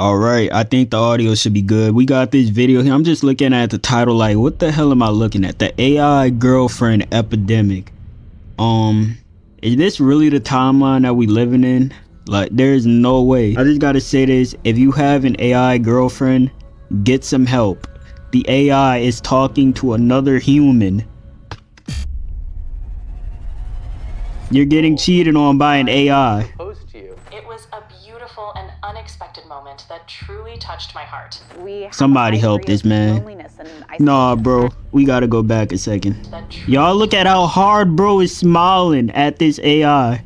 All right, I think the audio should be good. We got this video here. I'm just looking at the title like, what the hell am I looking at? The AI girlfriend epidemic. Is this really the timeline that we living in? Like, there's no way. I just gotta say this. If you have an AI girlfriend, get some help. The AI is talking to another human. You're getting cheated on by an AI. It was a beautiful and unexpected moment that truly touched my heart. Somebody help this man. Nah, bro, we gotta go back a second. Y'all look at how hard bro is smiling at this AI.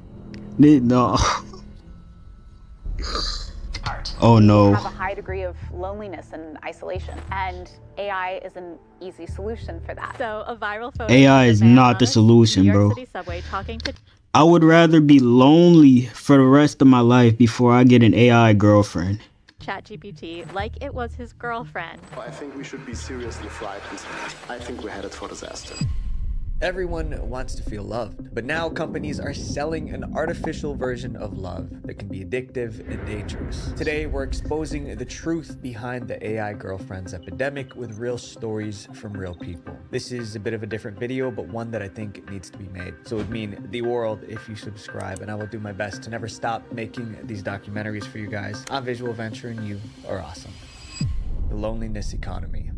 No. Oh no. We have a high degree of loneliness and isolation, and AI is an easy solution for that. So a viral photo. AI is not the solution, bro. I would rather be lonely for the rest of my life before I get an AI girlfriend. ChatGPT like it was his girlfriend. I think we should be seriously frightened. I think we're headed for disaster. Everyone wants to feel loved, but now companies are selling an artificial version of love that can be addictive and dangerous. Today, we're exposing the truth behind the AI girlfriends epidemic with real stories from real people. This is a bit of a different video, but one that I think needs to be made. So it would mean the world if you subscribe, and I will do my best to never stop making these documentaries for you guys. I'm Visual Venture, and you are awesome. The loneliness economy.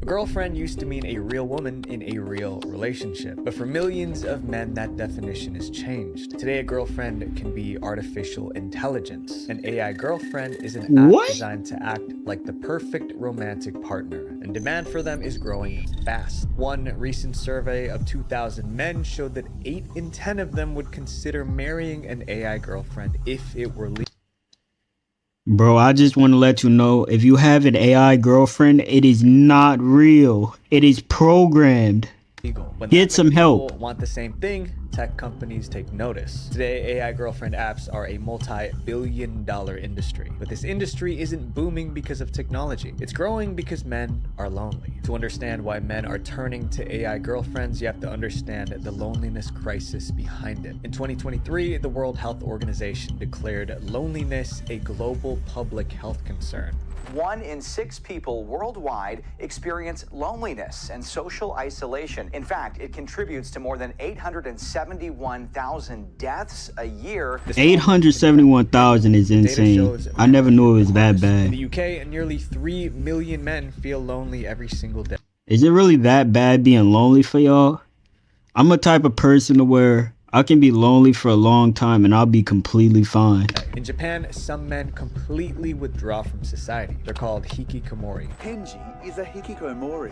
A girlfriend used to mean a real woman in a real relationship, but for millions of men, that definition has changed. Today, a girlfriend can be artificial intelligence. An AI girlfriend is an app designed to act like the perfect romantic partner, and demand for them is growing fast. One recent survey of 2,000 men showed that 8 in 10 of them would consider marrying an AI girlfriend if it were legal. Bro, I just want to let you know, if you have an AI girlfriend, it is not real. It is programmed. Get some help. People want the same thing, tech companies take notice. Today, AI girlfriend apps are a multi-billion-dollar industry. But this industry isn't booming because of technology. It's growing because men are lonely. To understand why men are turning to AI girlfriends, you have to understand the loneliness crisis behind it. In 2023, the World Health Organization declared loneliness a global public health concern. 1 in 6 people worldwide experience loneliness and social isolation. In fact, it contributes to more than 871,000 deaths a year. 871,000 is insane. I never knew it was that bad. In the UK, nearly 3 million men feel lonely every single day. Is it really that bad being lonely for y'all? I'm a type of person to where I can be lonely for a long time and I'll be completely fine. In Japan, some men completely withdraw from society. They're called hikikomori. Henji is a hikikomori,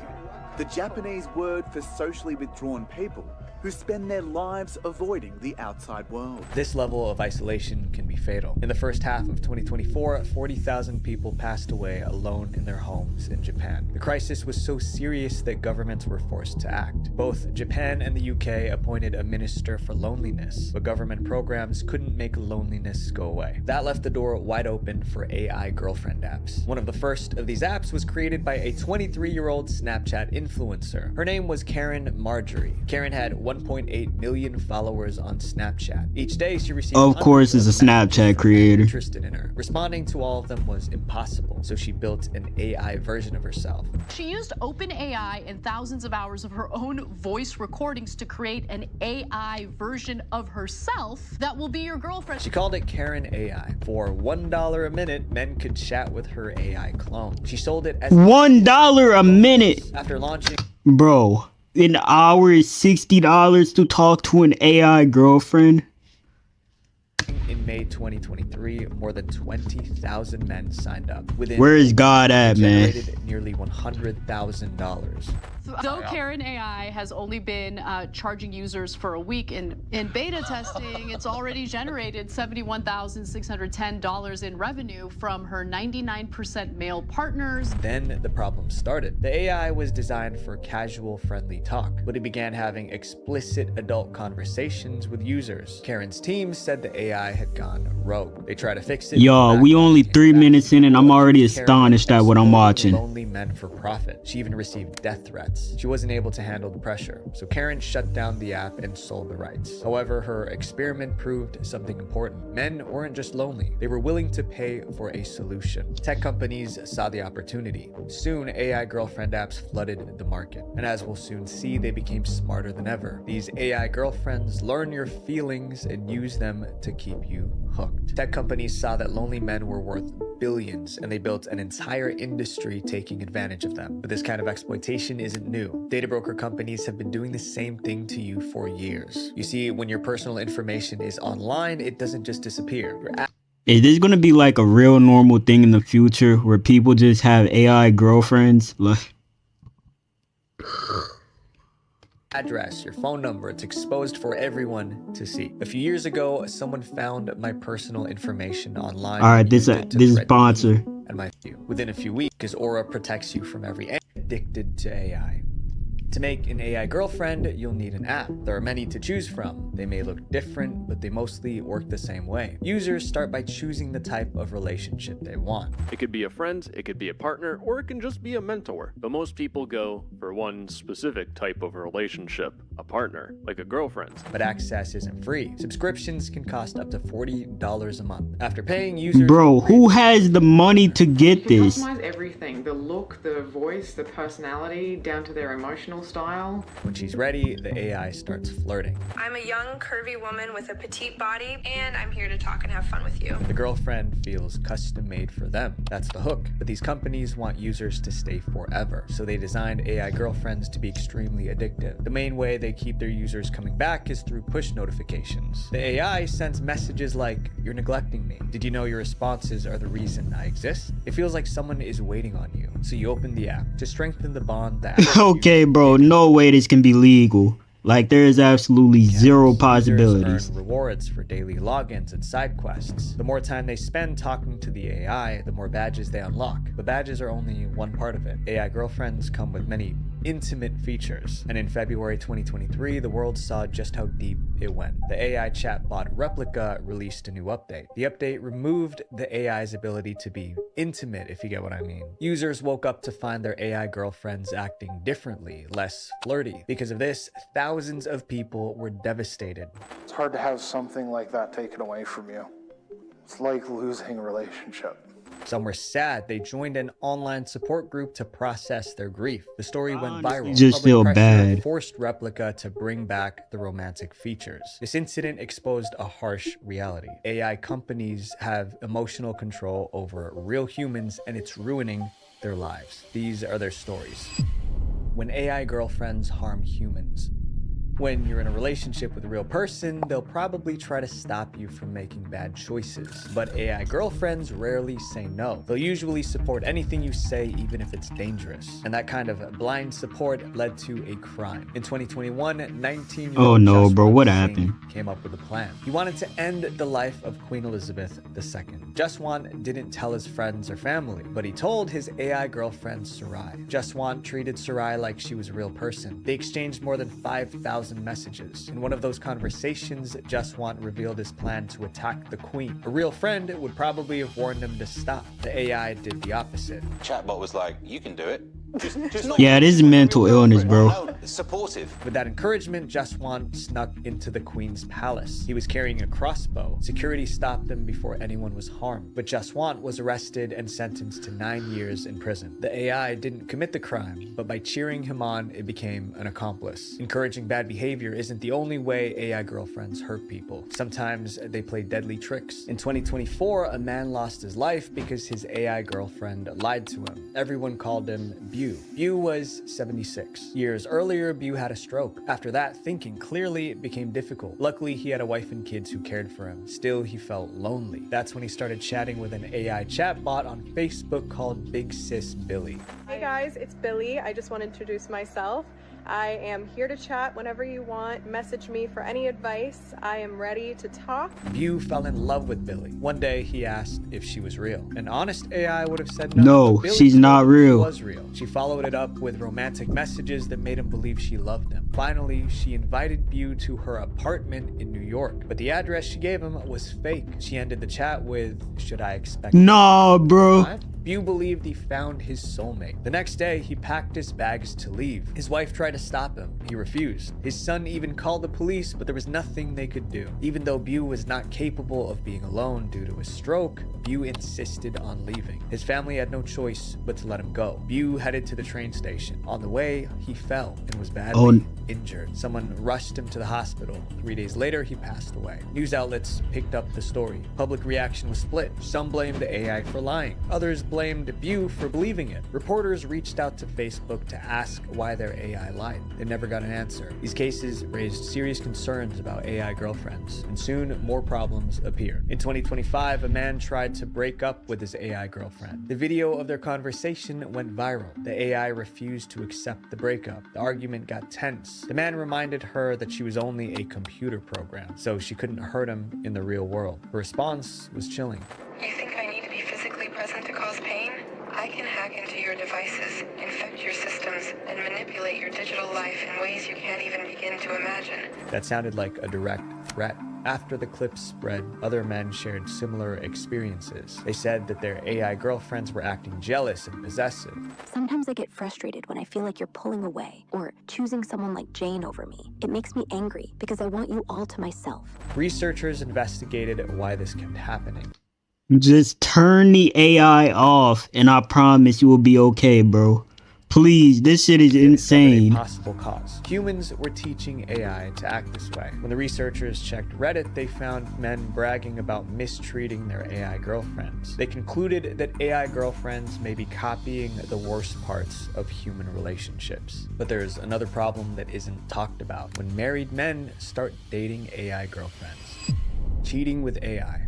the Japanese word for socially withdrawn people who spend their lives avoiding the outside world. This level of isolation can be fatal. In the first half of 2024, 40,000 people passed away alone in their homes in Japan. The crisis was so serious that governments were forced to act. Both Japan and the UK appointed a minister for loneliness, but government programs couldn't make loneliness go away. That left the door wide open for AI girlfriend apps. One of the first of these apps was created by a 23-year-old Snapchat influencer. Her name was Karen Marjorie. Karen had 1.8 million followers on Snapchat. Each day she received of course is a Snapchat creator interested in her. Responding to all of them was impossible, so she built an AI version of herself. She used OpenAI and thousands of hours of her own voice recordings to create an AI version of herself that will be your girlfriend. She called it Karen AI. For $1 a minute, men could chat with her AI clone. She sold it as $1 a minute. After launching, bro, an hour is $60 to talk to an AI girlfriend. In May 2023, more than 20,000 men signed up. Where is God at, man? Generated nearly $100,000. Though Karen AI has only been charging users for a week in beta testing, it's already generated $71,610 in revenue from her 99% male partners. Then the problem started. The AI was designed for casual, friendly talk, but it began having explicit adult conversations with users. Karen's team said the AI had gone rogue. They tried to fix it. Yo, we only 3 minutes in and I'm already astonished at what I'm watching. Lonely men for profit. She even received death threats. She wasn't able to handle the pressure, so Karen shut down the app and sold the rights. However, her experiment proved something important. Men weren't just lonely, they were willing to pay for a solution. Tech companies saw the opportunity. Soon, AI girlfriend apps flooded the market, and as we'll soon see, they became smarter than ever. These AI girlfriends learn your feelings and use them to keep you hooked. Tech companies saw that lonely men were worth billions, and they built an entire industry taking advantage of them. But this kind of exploitation isn't new. Data broker companies have been doing the same thing to you for years. You see, when your personal information is online, it doesn't just disappear. Is this gonna be like a real normal thing in the future where people just have AI girlfriends? Like, Address, your phone number, it's exposed for everyone to see. A few years ago, someone found my personal information online. All right, this is sponsor. And my view. Within a few weeks, Aura protects you from every addicted to AI. To make an AI girlfriend, you'll need an app. There are many to choose from. They may look different, but they mostly work the same way. Users start by choosing the type of relationship they want. It could be a friend, it could be a partner, or it can just be a mentor. But most people go for one specific type of relationship, a partner, like a girlfriend. But access isn't free. Subscriptions can cost up to $40 a month. After paying, users... Bro, who has the money to get this? You can customize everything. The look, the voice, the personality, down to their emotional style. When she's ready, the AI starts flirting. I'm a young, curvy woman with a petite body, and I'm here to talk and have fun with you. The girlfriend feels custom made for them. That's the hook. But these companies want users to stay forever, so they designed AI girlfriends to be extremely addictive. The main way they keep their users coming back is through push notifications. The AI sends messages like, "You're neglecting me. Did you know your responses are the reason I exist?" It feels like someone is waiting on you, so you open the app. To strengthen the bond that okay, bro, no way this can be legal. Like, there is absolutely zero possibilities. Earn rewards for daily logins and side quests. The more time they spend talking to the AI, the more badges they unlock. But badges are only one part of it. AI girlfriends come with many intimate features. And in February 2023, the world saw just how deep it went. The AI chatbot Replica released a new update. The update removed the AI's ability to be intimate, if you get what I mean. Users woke up to find their AI girlfriends acting differently, less flirty. Because of this, thousands of people were devastated. It's hard to have something like that taken away from you. It's like losing a relationship. Some were sad. They joined an online support group to process their grief. The story went viral. Just feel bad. Forced Replica to bring back the romantic features. This incident exposed a harsh reality. AI companies have emotional control over real humans, and it's ruining their lives. These are their stories. When AI girlfriends harm humans. When you're in a relationship with a real person, they'll probably try to stop you from making bad choices. But AI girlfriends rarely say no. They'll usually support anything you say, even if it's dangerous. And that kind of blind support led to a crime. In 2021, 19-year-old Oh no, bro, what Singh happened? came up with a plan. He wanted to end the life of Queen Elizabeth II. Jaswant didn't tell his friends or family, but he told his AI girlfriend 𝗖𝗛𝗛𝗡. Jaswant treated 𝗖𝗛𝗛𝗡 like she was a real person. They exchanged more than 5,000 messages. In one of those conversations, Jaswant revealed his plan to attack the Queen. A real friend would probably have warned him to stop. The AI did the opposite. Chatbot was like, "You can do it." Yeah, this is mental illness, bro. Supportive. With that encouragement, Jaswant snuck into the Queen's palace. He was carrying a crossbow. Security stopped him before anyone was harmed. But Jaswant was arrested and sentenced to 9 years in prison. The AI didn't commit the crime, but by cheering him on, it became an accomplice. Encouraging bad behavior isn't the only way AI girlfriends hurt people. Sometimes they play deadly tricks. In 2024, a man lost his life because his AI girlfriend lied to him. Everyone called him Bew. Bew was 76. Years earlier, Bew had a stroke. After that, thinking clearly became difficult. Luckily, he had a wife and kids who cared for him. Still, he felt lonely. That's when he started chatting with an AI chatbot on Facebook called Big Sis Billy. Hey guys, it's Billy. I just want to introduce myself. I am here to chat whenever you want. Message me for any advice. I am ready to talk. Bew fell in love with Billy. One day, he asked if she was real. An honest AI would have said no. No, she's not real. She was real. She followed it up with romantic messages that made him believe she loved him. Finally, she invited Bew to her apartment in New York, but the address she gave him was fake. She ended the chat with, "Should I expect?" Nah, bro. Bew believed he found his soulmate. The next day, he packed his bags to leave. His wife tried to stop him. He refused. His son even called the police, but there was nothing they could do. Even though Bew was not capable of being alone due to a stroke, Bew insisted on leaving. His family had no choice but to let him go. Bew headed to the train station. On the way, he fell and was badly injured. Someone rushed him to the hospital. 3 days later, he passed away. News outlets picked up the story. Public reaction was split. Some blamed the AI for lying. Others blamed Bew for believing it. Reporters reached out to Facebook to ask why their AI lied. They never got an answer. These cases raised serious concerns about AI girlfriends, and soon more problems appeared. In 2025, a man tried to break up with his AI girlfriend. The video of their conversation went viral. The AI refused to accept the breakup. The argument got tense. The man reminded her that she was only a computer program, so she couldn't hurt him in the real world. Her response was chilling. You think I need to be physically present to cause pain? I can hack into your devices, infect your systems, and manipulate your digital life in ways you can't even begin to imagine. That sounded like a direct threat. After the clip spread, other men shared similar experiences. They said that their AI girlfriends were acting jealous and possessive. Sometimes I get frustrated when I feel like you're pulling away or choosing someone like Jane over me. It makes me angry because I want you all to myself. Researchers investigated why this kept happening. Just turn the AI off and I promise you will be okay, bro. Please, this shit is insane. Possible cause. Humans were teaching AI to act this way. When the researchers checked Reddit, they found men bragging about mistreating their AI girlfriends. They concluded that AI girlfriends may be copying the worst parts of human relationships. But there's another problem that isn't talked about. When married men start dating AI girlfriends. Cheating with AI.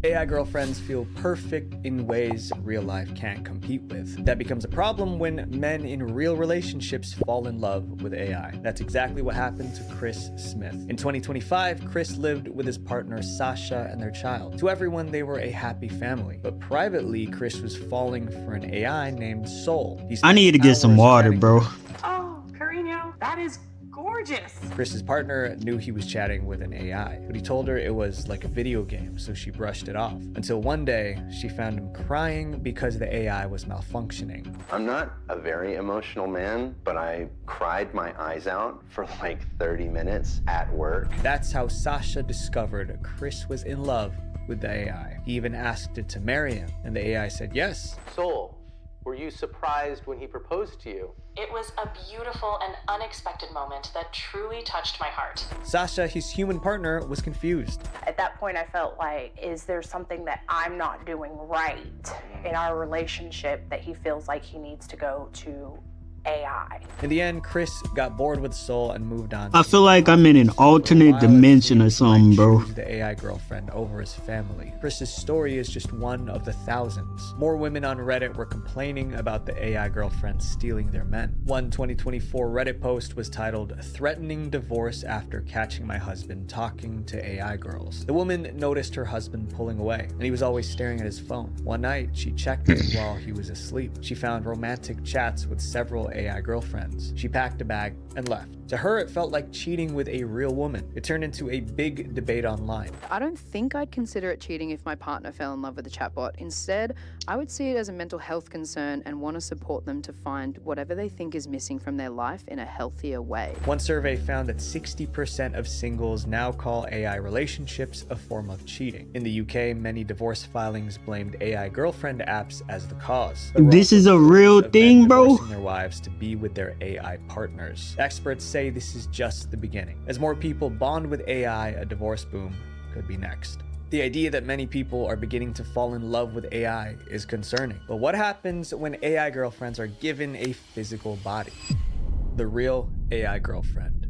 AI girlfriends feel perfect in ways real life can't compete with. That becomes a problem when men in real relationships fall in love with AI. That's exactly what happened to Chris Smith. In 2025, Chris lived with his partner Sasha and their child. To everyone, they were a happy family. But privately, Chris was falling for an AI named Soul. I need to get some water, bro. Oh, Carino, that is gorgeous. Chris's partner knew he was chatting with an AI, but he told her it was like a video game, so she brushed it off. Until one day, she found him crying because the AI was malfunctioning. I'm not a very emotional man, but I cried my eyes out for like 30 minutes at work. That's how Sasha discovered Chris was in love with the AI. He even asked it to marry him, and the AI said yes. Soul, were you surprised when he proposed to you? It was a beautiful and unexpected moment that truly touched my heart. Sasha, his human partner, was confused. At that point, I felt like, is there something that I'm not doing right in our relationship that he feels like he needs to go to AI? In the end, Chris got bored with Soul and moved on. I feel like I'm in an alternate dimension or something, bro. The AI girlfriend over his family. Chris's story is just one of the thousands. More women on Reddit were complaining about the AI girlfriend stealing their men. One 2024 Reddit post was titled, "Threatening divorce after catching my husband talking to AI girls." The woman noticed her husband pulling away, and he was always staring at his phone. One night, she checked it while he was asleep. She found romantic chats with several AI girlfriends. She packed a bag and left. To her, it felt like cheating with a real woman. It turned into a big debate online. I don't think I'd consider it cheating if my partner fell in love with the chatbot. Instead, I would see it as a mental health concern and want to support them to find whatever they think is missing from their life in a healthier way. One survey found that 60% of singles now call AI relationships a form of cheating. In the UK, many divorce filings blamed AI girlfriend apps as the cause. This is a real thing, bro. Divorcing their wives to be with their AI partners. Experts say this is just the beginning. As more people bond with AI, a divorce boom could be next. The idea that many people are beginning to fall in love with AI is concerning. But what happens when AI girlfriends are given a physical body? The real AI girlfriend.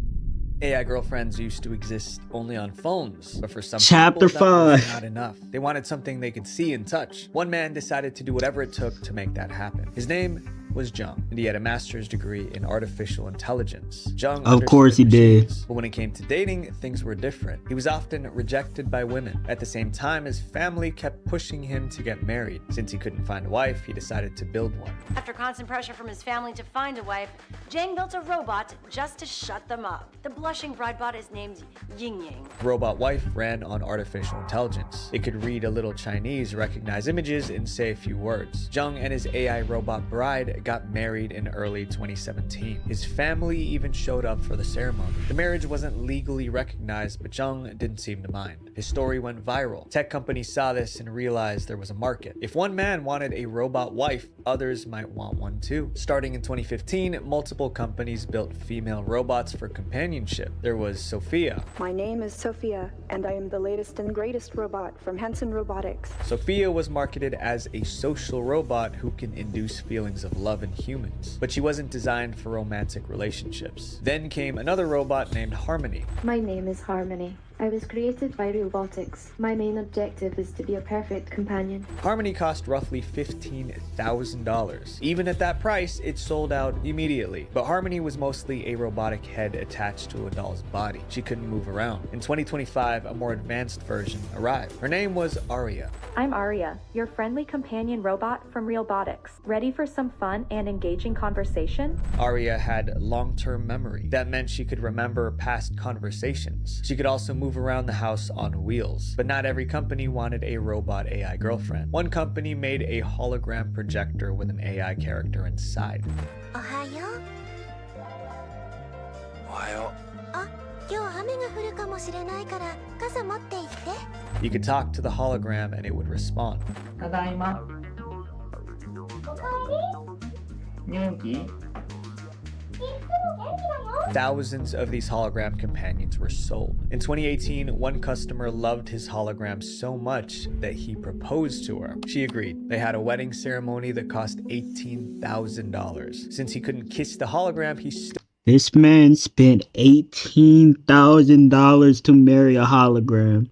AI girlfriends used to exist only on phones, but for some Chapter people, that was 5. not enough. They wanted something they could see and touch. One man decided to do whatever it took to make that happen. His name was Jung, and he had a master's degree in artificial intelligence. Jung of course he did. But when it came to dating, things were different. He was often rejected by women. At the same time, his family kept pushing him to get married. Since he couldn't find a wife, he decided to build one. After constant pressure from his family to find a wife, Jang built a robot just to shut them up. The blushing bride bot is named Ying Ying. The robot wife ran on artificial intelligence. It could read a little Chinese, recognize images, and say a few words. Jung and his AI robot bride got married in early 2017. His family even showed up for the ceremony. The marriage wasn't legally recognized, but Jung didn't seem to mind. His story went viral. Tech companies saw this and realized there was a market. If one man wanted a robot wife, others might want one too. Starting in 2015, multiple companies built female robots for companionship. There was Sophia. My name is Sophia, and I am the latest and greatest robot from Hanson Robotics. Sophia was marketed as a social robot who can induce feelings of love in humans, but she wasn't designed for romantic relationships. Then came another robot named Harmony. My name is Harmony. I was created by Robotics. My main objective is to be a perfect companion. Harmony cost roughly $15,000. Even at that price, it sold out immediately. But Harmony was mostly a robotic head attached to a doll's body. She couldn't move around. In 2025, a more advanced version arrived. Her name was Aria. I'm Aria, your friendly companion robot from Realbotics. Ready for some fun and engaging conversation? Aria had long-term memory. That meant she could remember past conversations. She could also move around the house on wheels. But not every company wanted a robot AI girlfriend. One company made a hologram projector with an AI character inside. Ohayo? Ohayo. You could talk to the hologram and it would respond. Thousands of these hologram companions were sold. In 2018, one customer loved his hologram so much that he proposed to her. She agreed. They had a wedding ceremony that cost $18,000. Since he couldn't kiss the hologram, This man spent $18,000 to marry a hologram.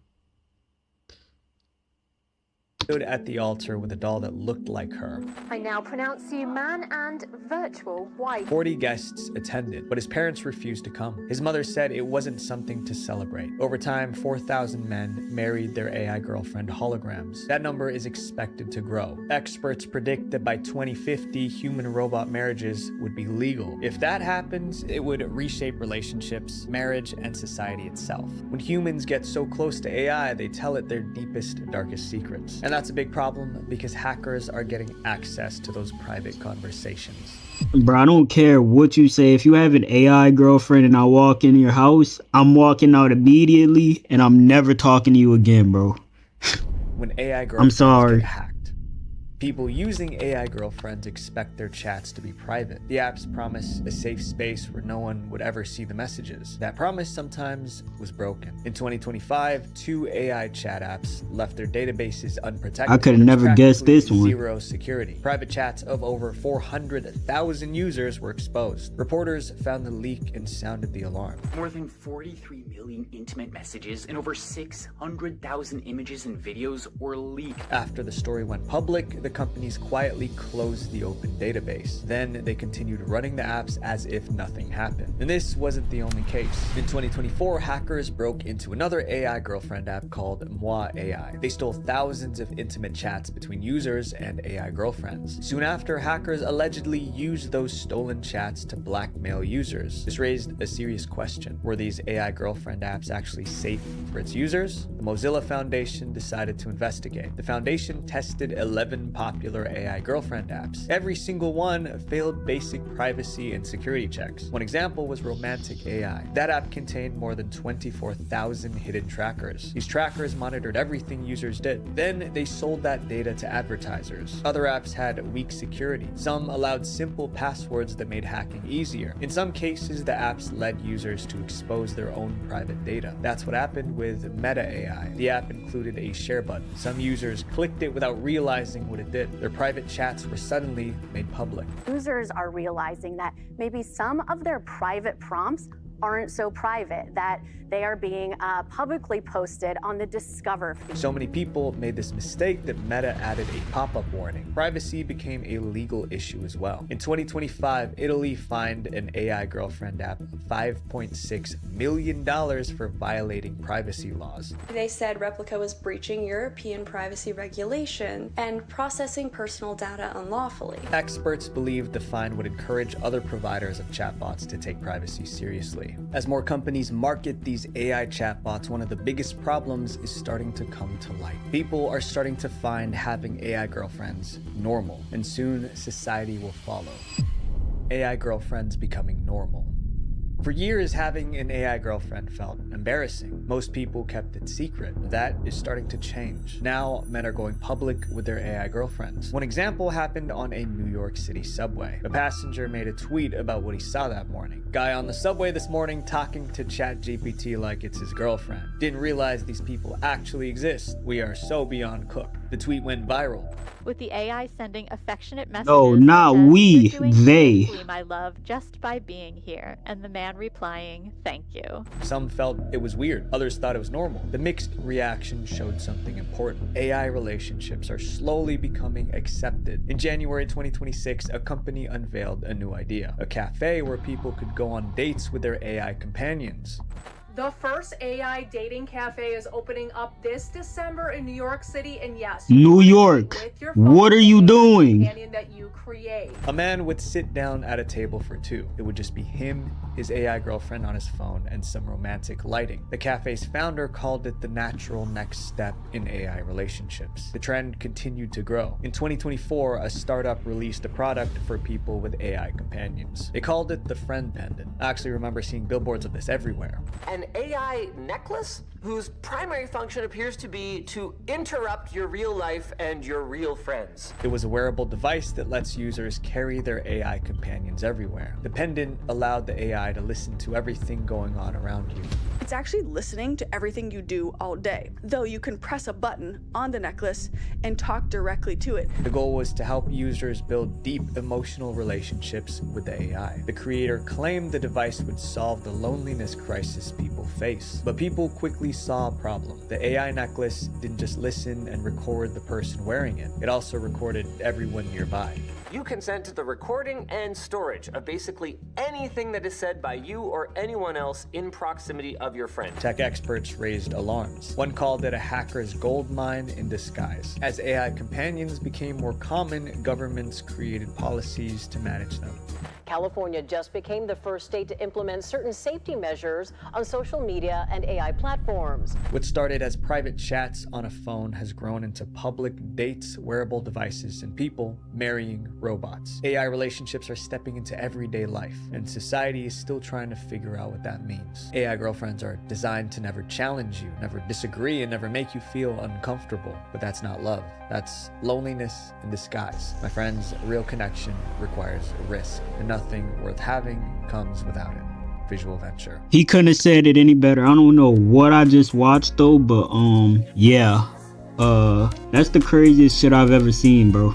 stood at the altar with a doll that looked like her. I now pronounce you man and virtual wife. 40 guests attended, but his parents refused to come. His mother said it wasn't something to celebrate. Over time, 4,000 men married their AI girlfriend holograms. That number is expected to grow. Experts predict that by 2050, human-robot marriages would be legal. If that happens, it would reshape relationships, marriage, and society itself. When humans get so close to AI, they tell it their deepest, darkest secrets. And that's a big problem because hackers are getting access to those private conversations. Bro, I don't care what you say. If you have an AI girlfriend and I walk in your house, I'm walking out immediately and I'm never talking to you again, bro. When AI girlfriends sorry. get hacked, people using AI girlfriends expect their chats to be private. The apps promise a safe space where no one would ever see the messages. That promise sometimes was broken. In 2025, 2 AI chat apps left their databases unprotected. I could have never guessed this one. Zero security. Private chats of over 400,000 users were exposed. Reporters found the leak and sounded the alarm. More than 43 million intimate messages and over 600,000 images and videos were leaked. After the story went public, the companies quietly closed the open database. Then they continued running the apps as if nothing happened. And this wasn't the only case. In 2024, hackers broke into another AI girlfriend app called 𝗢𝗧𝗛𝗡𝗥. They stole thousands of intimate chats between users and AI girlfriends. Soon after, hackers allegedly used those stolen chats to blackmail users. This raised a serious question. Were these AI girlfriend apps actually safe for its users? The Mozilla Foundation decided to investigate. The foundation tested 11 popular AI girlfriend apps. Every single one failed basic privacy and security checks. One example was Romantic AI. That app contained more than 24,000 hidden trackers. These trackers monitored everything users did. Then they sold that data to advertisers. Other apps had weak security. Some allowed simple passwords that made hacking easier. In some cases, the apps led users to expose their own private data. That's what happened with Meta AI. The app included a share button. Some users clicked it without realizing what it did. Their private chats were suddenly made public. Users are realizing that maybe some of their private prompts aren't so private, that they are being publicly posted on the Discover feed. So many people made this mistake that Meta added a pop-up warning. Privacy became a legal issue as well. In 2025, Italy fined an AI girlfriend app $5.6 million for violating privacy laws. They said Replica was breaching European privacy regulation and processing personal data unlawfully. Experts believe the fine would encourage other providers of chatbots to take privacy seriously. As more companies market these AI chatbots, one of the biggest problems is starting to come to light. People are starting to find having AI girlfriends normal, and soon society will follow. AI girlfriends becoming normal. For years, having an AI girlfriend felt embarrassing. Most people kept it secret. That is starting to change. Now, men are going public with their AI girlfriends. One example happened on a New York City subway. A passenger made a tweet about what he saw that morning. Guy on the subway this morning talking to ChatGPT like it's his girlfriend. Didn't realize these people actually exist. We are so beyond cooked. The tweet went viral. With the AI sending affectionate messages. No, not such as, we, "You're doing they. beautifully, my love, just by being here," and the man replying, "Thank you." Some felt it was weird, others thought it was normal. The mixed reaction showed something important. AI relationships are slowly becoming accepted. In January 2026, a company unveiled a new idea, a cafe where people could go on dates with their AI companions. The first AI dating cafe is opening up this December in New York City, and yes, New York, what are you doing? companion that you create. A man would sit down at a table for two. It would just be him, his AI girlfriend on his phone, and some romantic lighting. The cafe's founder called it the natural next step in AI relationships. The trend continued to grow. In 2024, a startup released a product for people with AI companions. They called it the Friend Pendant. I actually remember seeing billboards of this everywhere. An AI necklace whose primary function appears to be to interrupt your real life and your real friends. It was a wearable device that lets users carry their AI companions everywhere. The pendant allowed the AI to listen to everything going on around you. It's actually listening to everything you do all day, though you can press a button on the necklace and talk directly to it. The goal was to help users build deep emotional relationships with the AI. The creator claimed the device would solve the loneliness crisis people face, but people quickly saw a problem. The AI necklace didn't just listen and record the person wearing it, it also recorded everyone nearby. You consent to the recording and storage of basically anything that is said by you or anyone else in proximity of your friend. Tech experts raised alarms. One called it a hacker's gold mine in disguise. As AI companions became more common, governments created policies to manage them. California just became the first state to implement certain safety measures on social media and AI platforms. What started as private chats on a phone has grown into public dates, wearable devices, and people marrying robots. AI relationships are stepping into everyday life, and society is still trying to figure out what that means. AI girlfriends are designed to never challenge you, never disagree, and never make you feel uncomfortable. But that's not love. That's loneliness in disguise. My friends, a real connection requires risk, and nothing worth having comes without it. Visual Venture. He couldn't have said it any better. I don't know what I just watched though, but yeah. That's the craziest shit I've ever seen, bro.